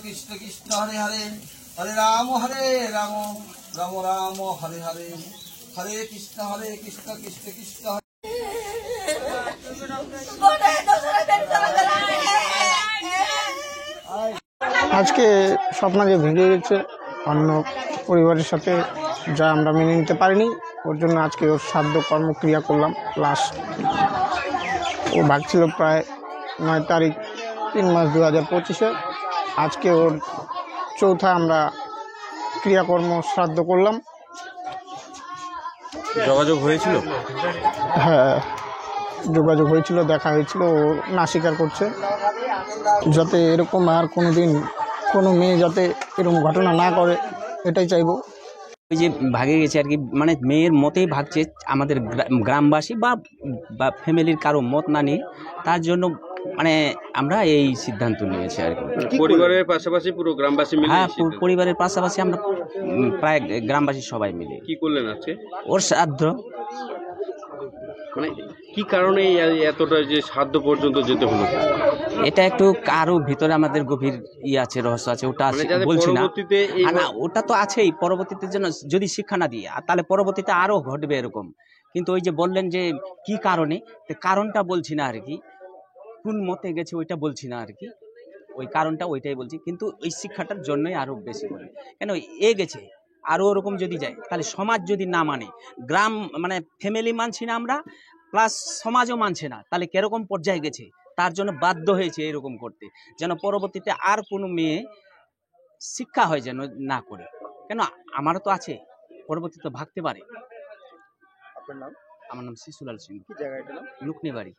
কৃষ্ণ কৃষ্ণ হরে হরে, হরে রাম রাম, রাম রাম হরে হরে, হরে কৃষ্ণ কৃষ্ণ কৃষ্ণ হরে। আজকে স্বপ্নাকে ভেঙে গেছে অন্য পরিবারের সাথে, যা আমরা মেনে নিতে পারিনি। ওর জন্য আজকে ওর শ্রাদ্ধ কর্মক্রিয়া করলাম। লাস্ট ও ভাগছিল প্রায় 9 তারিখ 3 মাস 2025-এ। আজকে ওর চৌথা আমরা ক্রিয়াকর্ম শ্রাদ্ধ করলাম। যোগাযোগ হয়েছিল? হ্যাঁ, যোগাযোগ হয়েছিল, দেখা হয়েছিল। ও না স্বীকার করছে। যাতে এরকম আর কোনো দিন কোনো মেয়ে যাতে এরকম ঘটনা না করে, এটাই চাইবো। ওই যে ভাগে গেছে আর কি, মানে মেয়ের মতেই ভাগছে, আমাদের গ্রামবাসী বা ফ্যামিলির কারো মত না নিয়ে, তার জন্য মানে আমরা এই সিদ্ধান্ত নিয়েছি আর কি। পরিবারের পাশাপাশি পুরো গ্রামবাসী মিলে? হ্যাঁ, পরিবারের পাশাপাশি আমরা প্রায় গ্রামবাসী সবাই মিলে। কি করলেন আজকে? ওর শ্রাদ্ধ। মানে কি কারণে এতটা যে শ্রাদ্ধ পর্যন্ত যেতে হলো? এটা একটু কারো ভিতরে আমাদের গভীর আছে, রহস্য আছে, ওটা বলছি না। না, ওটা তো আছেই। পরবর্তীতে যেন যদি শিক্ষা না দিয়ে, তাহলে পরবর্তীতে আরো ঘটবে এরকম। কিন্তু ওই যে বললেন যে কি কারণে, কারণটা বলছি না আর কি, কোন মতে গেছে ওইটা বলছি না আর কি, ওই কারণটা ওইটাই বলছি। কিন্তু ওই শিক্ষাটার জন্যই আরো বেশি বলি, কেন গেছে আরো ওরকম যদি যায়, তাহলে সমাজ যদি না মানে, গ্রাম মানে ফ্যামিলি মানছি না আমরা, প্লাস সমাজও মানছে না, তাহলে কিরকম পর্যায়ে গেছে। তার জন্য বাধ্য হয়েছে এরকম করতে, যেন পরবর্তীতে আর কোনো মেয়ে শিক্ষা হয় যেন না করে। কেন আমারও তো আছে, পরবর্তীতে ভাগতে পারে। আপনার নাম? আমার নাম শিশুলাল সিং। কি জায়গা এটা? লুকনি বাড়ি।